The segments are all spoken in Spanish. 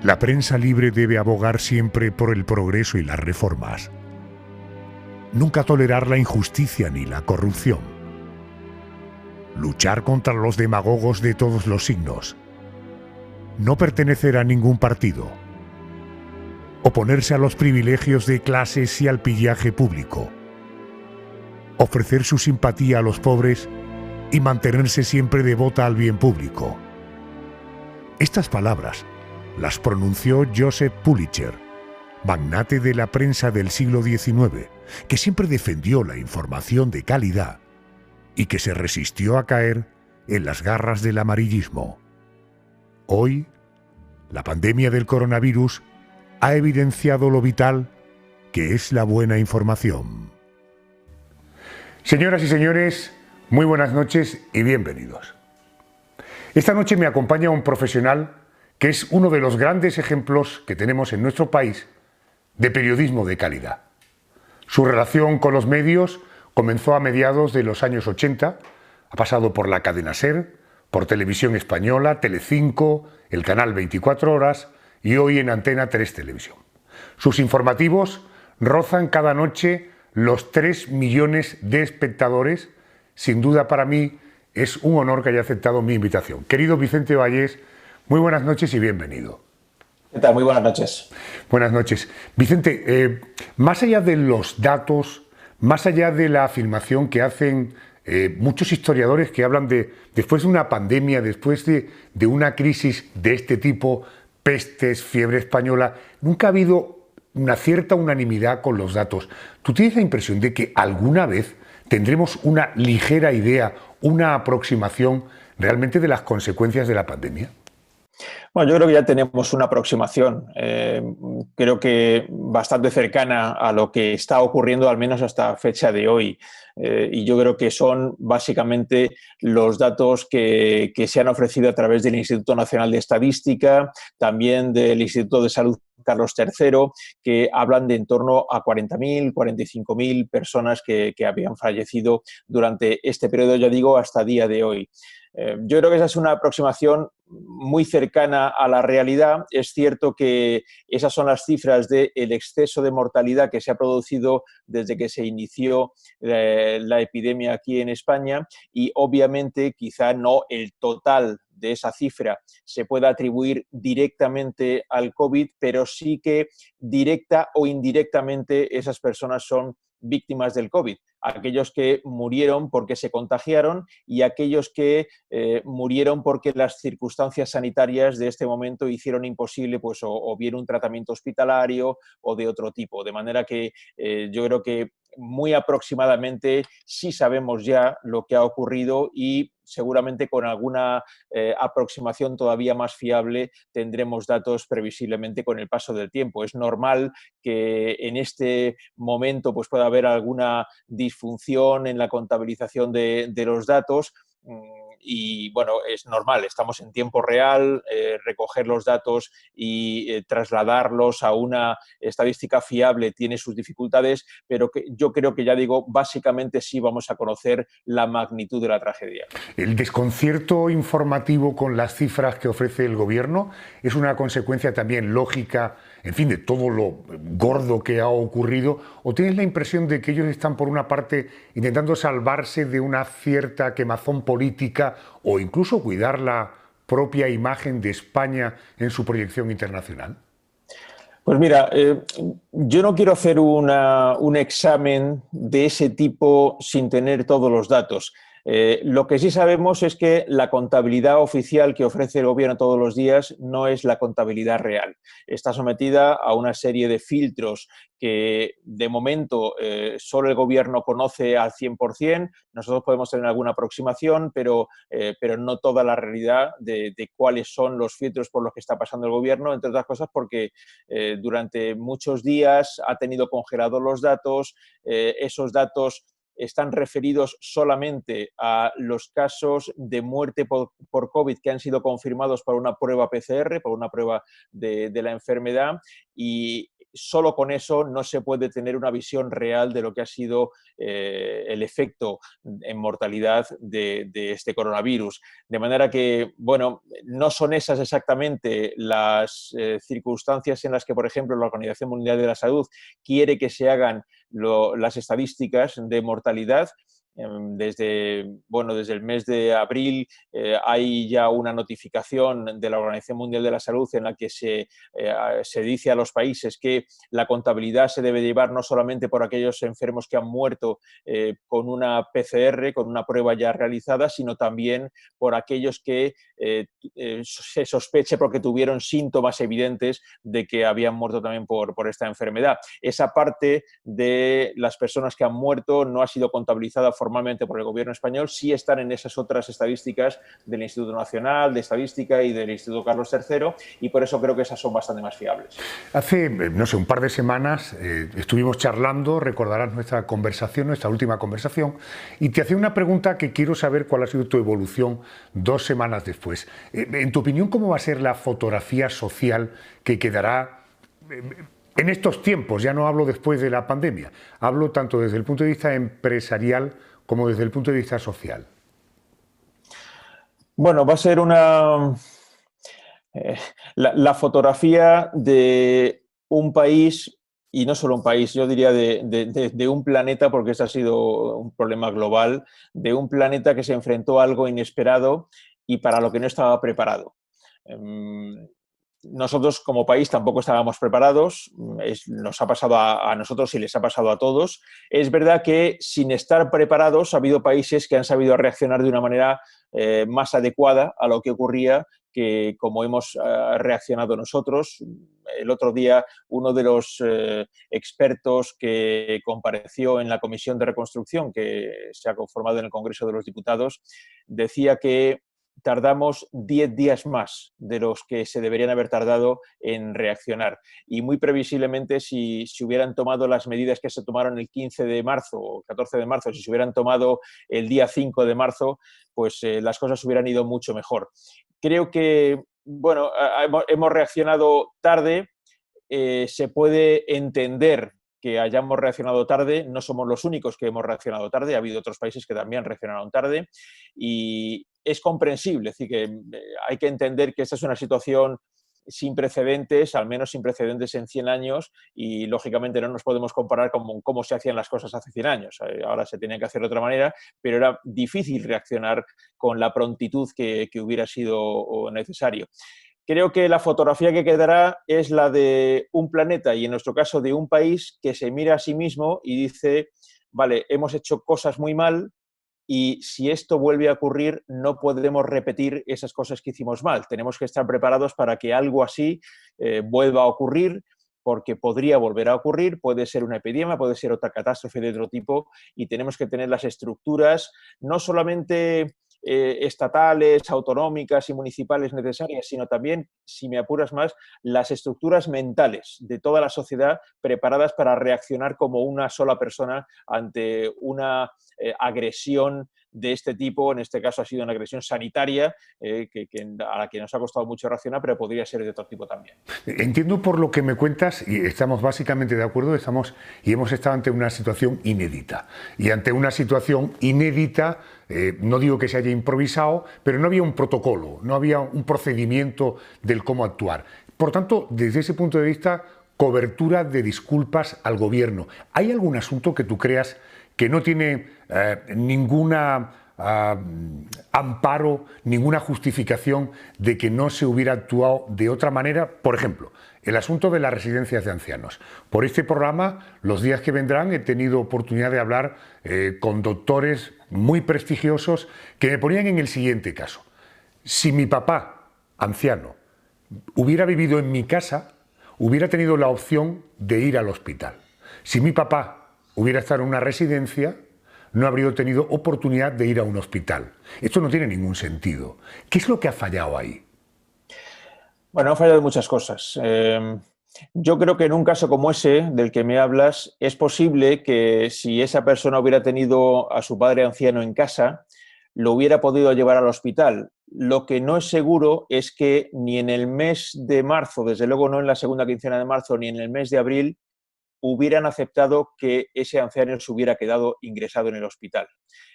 La prensa libre debe abogar siempre por el progreso y las reformas. Nunca tolerar la injusticia ni la corrupción. Luchar contra los demagogos de todos los signos. No pertenecer a ningún partido. Oponerse a los privilegios de clases y al pillaje público. Ofrecer su simpatía a los pobres y mantenerse siempre devota al bien público. Estas palabras las pronunció Joseph Pulitzer, magnate de la prensa del siglo XIX, que siempre defendió la información de calidad y que se resistió a caer en las garras del amarillismo. Hoy, la pandemia del coronavirus ha evidenciado lo vital que es la buena información. Señoras y señores, muy buenas noches y bienvenidos. Esta noche me acompaña un profesional que es uno de los grandes ejemplos que tenemos en nuestro país de periodismo de calidad. Su relación con los medios comenzó a mediados de los años 80, ha pasado por la cadena SER, por Televisión Española, Telecinco, el canal 24 Horas y hoy en Antena 3 Televisión. Sus informativos rozan cada noche los 3 millones de espectadores. Sin duda para mí es un honor que haya aceptado mi invitación. Querido Vicente Vallés, muy buenas noches y bienvenido. ¿Qué tal? Muy buenas noches. Buenas noches. Vicente, más allá de los datos, más allá de la afirmación que hacen muchos historiadores que hablan de, después de una pandemia, después de una crisis de este tipo, pestes, fiebre española, nunca ha habido una cierta unanimidad con los datos. ¿Tú tienes la impresión de que alguna vez tendremos una ligera idea, una aproximación realmente de las consecuencias de la pandemia? Bueno, yo creo que ya tenemos una aproximación, creo que bastante cercana a lo que está ocurriendo, al menos hasta fecha de hoy. Y yo creo que son básicamente los datos que se han ofrecido a través del Instituto Nacional de Estadística, también del Instituto de Salud Carlos III, que hablan de en torno a 40.000, 45.000 personas que habían fallecido durante este periodo, ya digo, hasta día de hoy. Yo creo que esa es una aproximación muy cercana a la realidad. Es cierto que esas son las cifras del exceso de mortalidad que se ha producido desde que se inició la epidemia aquí en España y obviamente quizá no el total de esa cifra se pueda atribuir directamente al COVID, pero sí que directa o indirectamente esas personas son víctimas del COVID, aquellos que murieron porque se contagiaron y aquellos que murieron porque las circunstancias sanitarias de este momento hicieron imposible pues, o bien un tratamiento hospitalario o de otro tipo. De manera que yo creo que muy aproximadamente sí sabemos ya lo que ha ocurrido y seguramente con alguna aproximación todavía más fiable tendremos datos previsiblemente con el paso del tiempo. Es normal que en este momento pues, pueda haber alguna disfunción en la contabilización de los datos. Y bueno, es normal, estamos en tiempo real, recoger los datos y trasladarlos a una estadística fiable tiene sus dificultades, pero que yo creo que ya digo, básicamente sí vamos a conocer la magnitud de la tragedia. El desconcierto informativo con las cifras que ofrece el gobierno es una consecuencia también lógica, en fin, de todo lo gordo que ha ocurrido, ¿o tienes la impresión de que ellos están por una parte intentando salvarse de una cierta quemazón política o incluso cuidar la propia imagen de España en su proyección internacional? Pues mira, yo no quiero hacer un examen de ese tipo sin tener todos los datos. Lo que sí sabemos es que la contabilidad oficial que ofrece el gobierno todos los días no es la contabilidad real. Está sometida a una serie de filtros que de momento solo el gobierno conoce al 100%. Nosotros podemos tener alguna aproximación, pero no toda la realidad de cuáles son los filtros por los que está pasando el gobierno, entre otras cosas porque durante muchos días ha tenido congelados los datos, esos datos están referidos solamente a los casos de muerte por COVID que han sido confirmados por una prueba PCR, por una prueba de la enfermedad, y solo con eso no se puede tener una visión real de lo que ha sido el efecto en mortalidad de este coronavirus. De manera que, bueno, no son esas exactamente las circunstancias en las que, por ejemplo, la Organización Mundial de la Salud quiere que se hagan las estadísticas de mortalidad. Desde el mes de abril hay ya una notificación de la Organización Mundial de la Salud en la que se dice a los países que la contabilidad se debe llevar no solamente por aquellos enfermos que han muerto con una PCR, con una prueba ya realizada, sino también por aquellos que se sospeche porque tuvieron síntomas evidentes de que habían muerto también por esta enfermedad. Esa parte de las personas que han muerto no ha sido contabilizada formalmente por el gobierno español, sí están en esas otras estadísticas del Instituto Nacional de Estadística y del Instituto Carlos III, y por eso creo que esas son bastante más fiables. Hace, no sé, un par de semanas estuvimos charlando, recordarás nuestra conversación, nuestra última conversación, y te hacía una pregunta que quiero saber cuál ha sido tu evolución 2 semanas después. En tu opinión, ¿cómo va a ser la fotografía social que quedará en estos tiempos? Ya no hablo después de la pandemia, hablo tanto desde el punto de vista empresarial como desde el punto de vista social. Bueno, va a ser la fotografía de un país, y no solo un país, yo diría de un planeta, porque ese ha sido un problema global, de un planeta que se enfrentó a algo inesperado y para lo que no estaba preparado. Nosotros como país tampoco estábamos preparados, nos ha pasado a nosotros y les ha pasado a todos. Es verdad que sin estar preparados ha habido países que han sabido reaccionar de una manera más adecuada a lo que ocurría que como hemos reaccionado nosotros. El otro día uno de los expertos que compareció en la Comisión de Reconstrucción que se ha conformado en el Congreso de los Diputados decía que tardamos 10 días más de los que se deberían haber tardado en reaccionar. Y muy previsiblemente, si hubieran tomado las medidas que se tomaron el 15 de marzo o 14 de marzo, si se hubieran tomado el día 5 de marzo, pues las cosas hubieran ido mucho mejor. Creo que, bueno, hemos reaccionado tarde, se puede entender que hayamos reaccionado tarde, no somos los únicos que hemos reaccionado tarde, ha habido otros países que también reaccionaron tarde y es comprensible, es decir, que hay que entender que esta es una situación sin precedentes, al menos sin precedentes en 100 años y lógicamente no nos podemos comparar con cómo se hacían las cosas hace 100 años. Ahora se tenía que hacer de otra manera, pero era difícil reaccionar con la prontitud que hubiera sido necesario. Creo que la fotografía que quedará es la de un planeta y en nuestro caso de un país que se mira a sí mismo y dice, vale, hemos hecho cosas muy mal y si esto vuelve a ocurrir no podremos repetir esas cosas que hicimos mal. Tenemos que estar preparados para que algo así vuelva a ocurrir porque podría volver a ocurrir, puede ser una epidemia, puede ser otra catástrofe de otro tipo y tenemos que tener las estructuras no solamente estatales, autonómicas y municipales necesarias, sino también, si me apuras más, las estructuras mentales de toda la sociedad preparadas para reaccionar como una sola persona ante una agresión de este tipo. En este caso ha sido una agresión sanitaria a la que nos ha costado mucho reaccionar, pero podría ser de otro tipo también. Entiendo por lo que me cuentas, y estamos básicamente de acuerdo, hemos estado ante una situación inédita. Y ante una situación inédita, no digo que se haya improvisado, pero no había un protocolo, no había un procedimiento del cómo actuar. Por tanto, desde ese punto de vista, cobertura de disculpas al gobierno. ¿Hay algún asunto que tú creas que no tiene ninguna amparo, ninguna justificación de que no se hubiera actuado de otra manera? Por ejemplo, el asunto de las residencias de ancianos. Por este programa, los días que vendrán, he tenido oportunidad de hablar con doctores muy prestigiosos que me ponían en el siguiente caso. Si mi papá, anciano, hubiera vivido en mi casa, hubiera tenido la opción de ir al hospital. Si mi papá hubiera estado en una residencia, no habría tenido oportunidad de ir a un hospital. Esto no tiene ningún sentido. ¿Qué es lo que ha fallado ahí? Bueno, han fallado muchas cosas. Yo creo que en un caso como ese, del que me hablas, es posible que si esa persona hubiera tenido a su padre anciano en casa, lo hubiera podido llevar al hospital. Lo que no es seguro es que ni en el mes de marzo, desde luego no en la segunda quincena de marzo, ni en el mes de abril, hubieran aceptado que ese anciano se hubiera quedado ingresado en el hospital.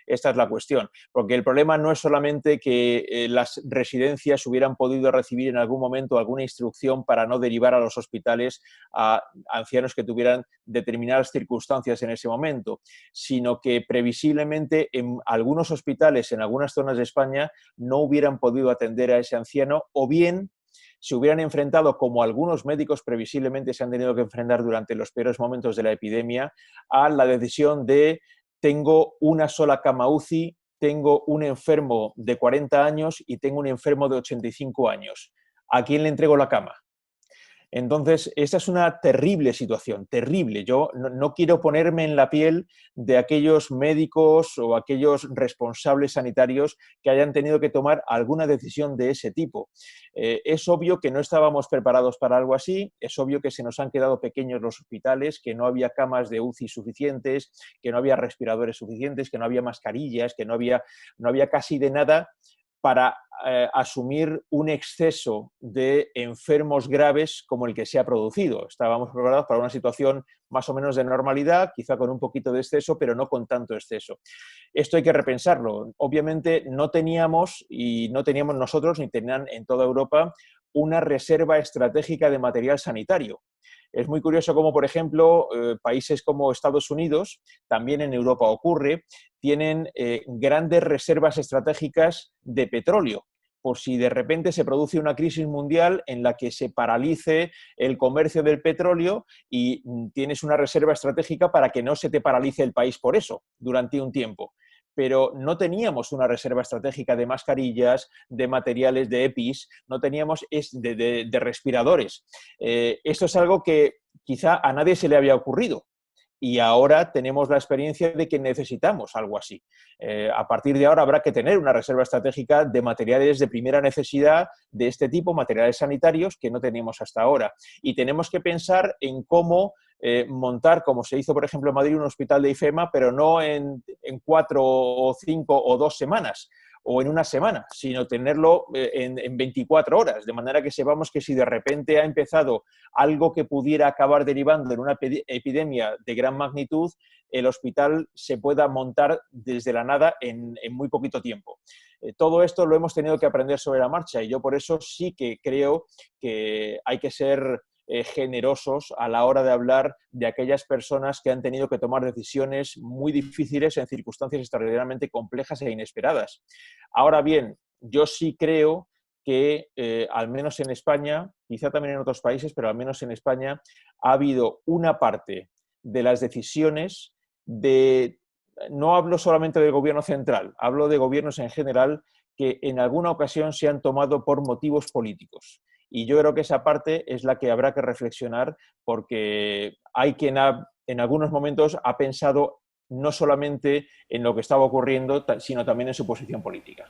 Esta es la cuestión, porque el problema no es solamente que las residencias hubieran podido recibir en algún momento alguna instrucción para no derivar a los hospitales a ancianos que tuvieran determinadas circunstancias en ese momento, sino que previsiblemente en algunos hospitales, en algunas zonas de España, no hubieran podido atender a ese anciano, o bien se hubieran enfrentado, como algunos médicos previsiblemente se han tenido que enfrentar durante los peores momentos de la epidemia, a la decisión de: tengo una sola cama UCI, tengo un enfermo de 40 años y tengo un enfermo de 85 años. ¿A quién le entrego la cama? Entonces, esta es una terrible situación, terrible. Yo no quiero ponerme en la piel de aquellos médicos o aquellos responsables sanitarios que hayan tenido que tomar alguna decisión de ese tipo. Es obvio que no estábamos preparados para algo así, es obvio que se nos han quedado pequeños los hospitales, que no había camas de UCI suficientes, que no había respiradores suficientes, que no había mascarillas, que no había casi de nada para asumir un exceso de enfermos graves como el que se ha producido. Estábamos preparados para una situación más o menos de normalidad, quizá con un poquito de exceso, pero no con tanto exceso. Esto hay que repensarlo. Obviamente no teníamos, y no teníamos nosotros, ni tenían en toda Europa, una reserva estratégica de material sanitario. Es muy curioso cómo, por ejemplo, países como Estados Unidos, también en Europa ocurre, tienen grandes reservas estratégicas de petróleo, por si de repente se produce una crisis mundial en la que se paralice el comercio del petróleo, y tienes una reserva estratégica para que no se te paralice el país por eso durante un tiempo. Pero no teníamos una reserva estratégica de mascarillas, de materiales de EPIs, no teníamos de respiradores. Esto es algo que quizá a nadie se le había ocurrido. Y ahora tenemos la experiencia de que necesitamos algo así. A partir de ahora habrá que tener una reserva estratégica de materiales de primera necesidad de este tipo, materiales sanitarios, que no teníamos hasta ahora. Y tenemos que pensar en cómo montar, como se hizo, por ejemplo, en Madrid, un hospital de IFEMA, pero no en 4 o 5 o 2 semanas, o en una semana, sino tenerlo en 24 horas, de manera que sepamos que si de repente ha empezado algo que pudiera acabar derivando en una epidemia de gran magnitud, el hospital se pueda montar desde la nada en muy poquito tiempo. Todo esto lo hemos tenido que aprender sobre la marcha, y yo por eso sí que creo que hay que ser generosos a la hora de hablar de aquellas personas que han tenido que tomar decisiones muy difíciles en circunstancias extraordinariamente complejas e inesperadas. Ahora bien, yo sí creo que al menos en España, quizá también en otros países, pero al menos en España, ha habido una parte de las decisiones no hablo solamente del gobierno central, hablo de gobiernos en general, que en alguna ocasión se han tomado por motivos políticos. Y yo creo que esa parte es la que habrá que reflexionar, porque hay quien en algunos momentos ha pensado no solamente en lo que estaba ocurriendo, sino también en su posición política.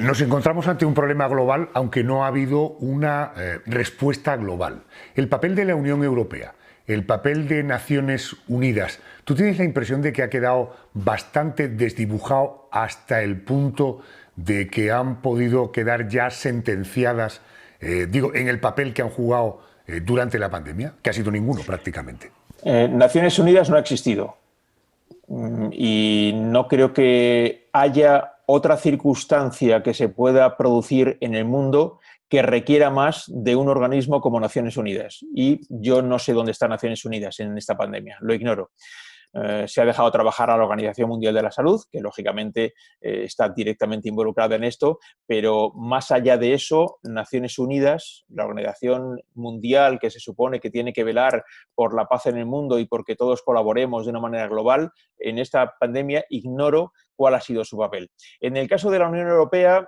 Nos encontramos ante un problema global, aunque no ha habido una respuesta global. El papel de la Unión Europea, el papel de Naciones Unidas, ¿tú tienes la impresión de que ha quedado bastante desdibujado hasta el punto de que han podido quedar ya sentenciadas, en el papel que han jugado durante la pandemia, que ha sido ninguno prácticamente? Naciones Unidas no ha existido, y no creo que haya otra circunstancia que se pueda producir en el mundo que requiera más de un organismo como Naciones Unidas. Y yo no sé dónde está Naciones Unidas en esta pandemia, lo ignoro. Se ha dejado trabajar a la Organización Mundial de la Salud, que lógicamente está directamente involucrada en esto, pero más allá de eso, Naciones Unidas, la organización mundial que se supone que tiene que velar por la paz en el mundo y porque todos colaboremos de una manera global, en esta pandemia ignoro cuál ha sido su papel. En el caso de la Unión Europea,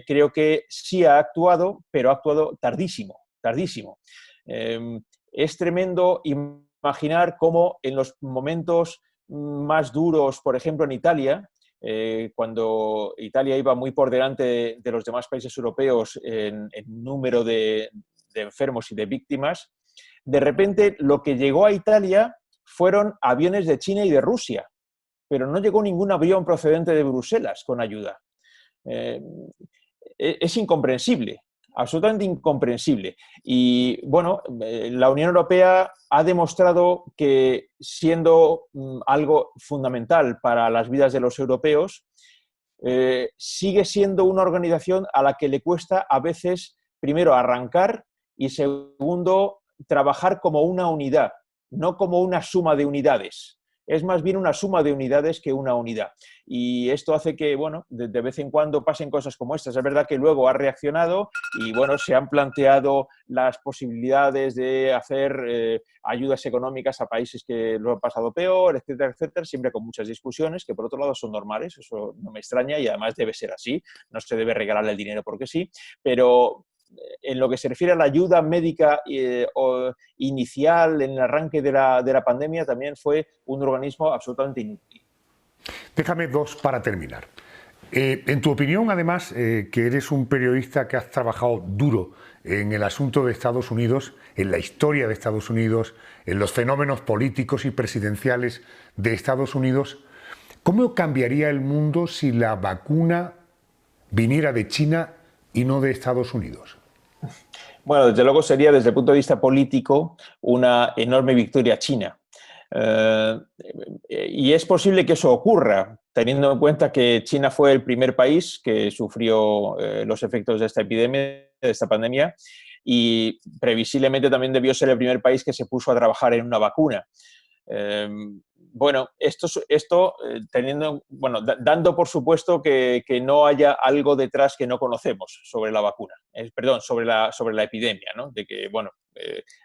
creo que sí ha actuado, pero ha actuado tardísimo, tardísimo. Es tremendo imaginar cómo en los momentos más duros, por ejemplo en Italia, cuando Italia iba muy por delante de los demás países europeos en número de enfermos y de víctimas, de repente lo que llegó a Italia fueron aviones de China y de Rusia, pero no llegó ningún avión procedente de Bruselas con ayuda. Es incomprensible. absolutamente incomprensible. Y bueno, la Unión Europea ha demostrado que siendo algo fundamental para las vidas de los europeos, sigue siendo una organización a la que le cuesta a veces, primero, arrancar y segundo, trabajar como una unidad, no como una suma de unidades. Es más bien una suma de unidades que una unidad. Y esto hace que, bueno, de vez en cuando pasen cosas como estas. Es verdad que luego ha reaccionado y, bueno, se han planteado las posibilidades de hacer ayudas económicas a países que lo han pasado peor, etcétera, etcétera, siempre con muchas discusiones, que por otro lado son normales, eso no me extraña y además debe ser así. No se debe regalarle el dinero porque sí, pero en lo que se refiere a la ayuda médica inicial en el arranque de la pandemia, también fue un organismo absolutamente inútil. Déjame dos para terminar. En tu opinión, además, que eres un periodista que has trabajado duro en el asunto de Estados Unidos, en la historia de Estados Unidos, en los fenómenos políticos y presidenciales de Estados Unidos, ¿cómo cambiaría el mundo si la vacuna viniera de China y no de Estados Unidos? Bueno, desde luego sería, desde el punto de vista político, una enorme victoria china. Y es posible que eso ocurra, teniendo en cuenta que China fue el primer país que sufrió los efectos de esta epidemia, de esta pandemia, y previsiblemente también debió ser el primer país que se puso a trabajar en una vacuna. Bueno, dando por supuesto que no haya algo detrás que no conocemos sobre la vacuna, perdón, sobre la epidemia, ¿no? De que, bueno,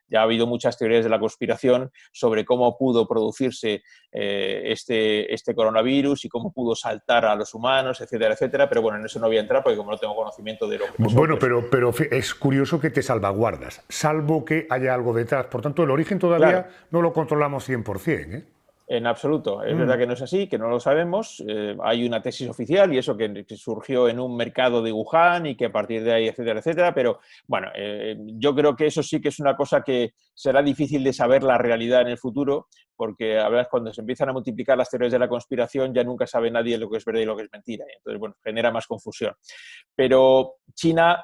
ya ha habido muchas teorías de la conspiración sobre cómo pudo producirse este coronavirus y cómo pudo saltar a los humanos, etcétera, etcétera, pero bueno, en eso no voy a entrar porque como no tengo conocimiento de lo que pasó, bueno, pero es curioso que te salvaguardas, salvo que haya algo detrás. Por tanto, el origen todavía claro, no lo controlamos 100%, ¿eh? En absoluto. Es verdad que no es así, que no lo sabemos. Hay una tesis oficial y eso que surgió en un mercado de Wuhan y que a partir de ahí, etcétera, etcétera. Pero bueno, yo creo que eso sí que es una cosa que será difícil de saber la realidad en el futuro, porque a veces cuando se empiezan a multiplicar las teorías de la conspiración ya nunca sabe nadie lo que es verdad y lo que es mentira. Entonces, bueno, genera más confusión. Pero China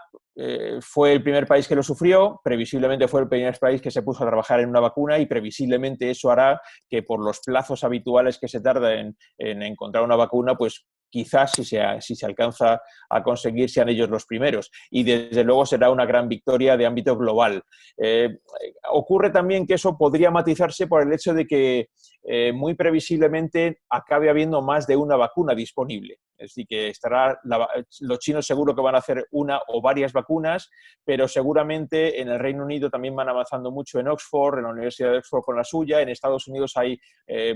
fue el primer país que lo sufrió, previsiblemente fue el primer país que se puso a trabajar en una vacuna y previsiblemente eso hará que por los plazos habituales que se tarda en encontrar una vacuna, pues quizás si se alcanza a conseguir sean ellos los primeros. Y desde luego será una gran victoria de ámbito global. Ocurre también que eso podría matizarse por el hecho de que muy previsiblemente acabe habiendo más de una vacuna disponible. Es decir, que los chinos seguro que van a hacer una o varias vacunas, pero seguramente en el Reino Unido también van avanzando mucho en Oxford, en la Universidad de Oxford con la suya. En Estados Unidos hay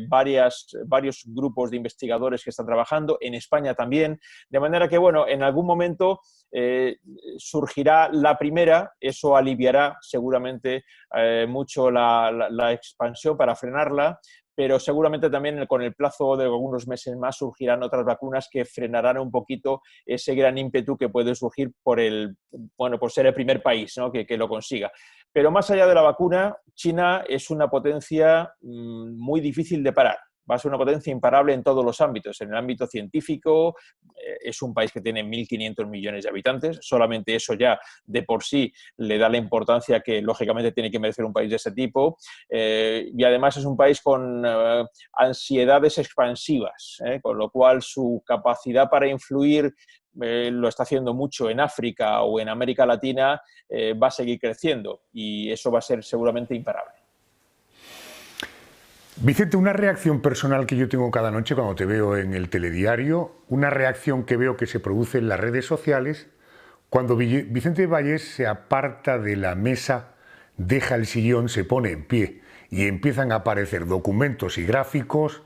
varios grupos de investigadores que están trabajando, en España también. De manera que, bueno, en algún momento surgirá la primera, eso aliviará seguramente mucho la expansión para frenarla, pero seguramente también con el plazo de algunos meses más surgirán otras vacunas que frenarán un poquito ese gran ímpetu que puede surgir por ser el primer país, ¿no? que lo consiga. Pero más allá de la vacuna, China es una potencia muy difícil de parar. Va a ser una potencia imparable en todos los ámbitos. En el ámbito científico, es un país que tiene 1.500 millones de habitantes. Solamente eso ya de por sí le da la importancia que lógicamente tiene que merecer un país de ese tipo. Y además es un país con ansiedades expansivas, con lo cual su capacidad para influir lo está haciendo mucho en África o en América Latina, va a seguir creciendo y eso va a ser seguramente imparable. Vicente, una reacción personal que yo tengo cada noche cuando te veo en el telediario, una reacción que veo que se produce en las redes sociales, cuando Vicente Vallés se aparta de la mesa, deja el sillón, se pone en pie y empiezan a aparecer documentos y gráficos.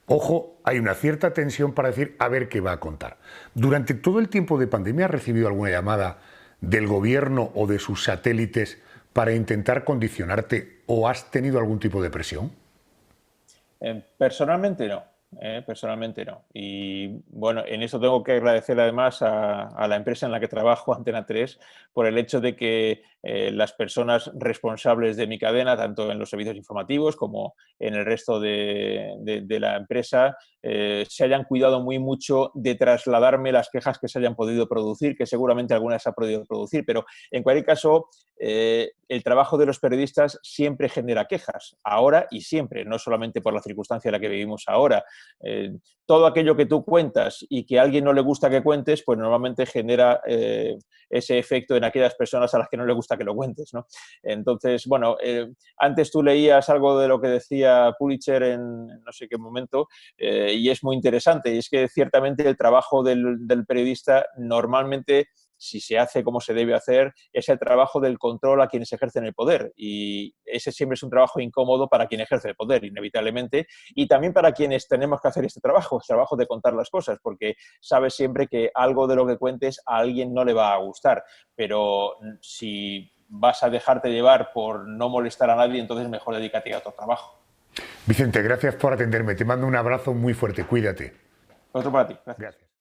Ojo, hay una cierta tensión para decir a ver qué va a contar. Durante todo el tiempo de pandemia, ¿has recibido alguna llamada del gobierno o de sus satélites para intentar condicionarte o has tenido algún tipo de presión? Personalmente no. personalmente no. Y bueno, en eso tengo que agradecer además a la empresa en la que trabajo, Antena 3, por el hecho de que las personas responsables de mi cadena, tanto en los servicios informativos como en el resto de la empresa, se hayan cuidado muy mucho de trasladarme las quejas que se hayan podido producir, que seguramente algunas se ha podido producir, pero en cualquier caso, el trabajo de los periodistas siempre genera quejas, ahora y siempre, no solamente por la circunstancia en la que vivimos ahora. Todo aquello que tú cuentas y que a alguien no le gusta que cuentes, pues normalmente genera ese efecto en aquellas personas a las que no le gusta que lo cuentes, ¿no? Entonces, bueno, antes tú leías algo de lo que decía Pulitzer en no sé qué momento, y es muy interesante, y es que ciertamente el trabajo del periodista normalmente, si se hace como se debe hacer, es el trabajo del control a quienes ejercen el poder. Y ese siempre es un trabajo incómodo para quien ejerce el poder, inevitablemente, y también para quienes tenemos que hacer este trabajo, el trabajo de contar las cosas, porque sabes siempre que algo de lo que cuentes a alguien no le va a gustar. Pero si vas a dejarte llevar por no molestar a nadie, entonces mejor dedícate a otro trabajo. Vicente, gracias por atenderme. Te mando un abrazo muy fuerte. Cuídate. Otro para ti. Gracias. Gracias.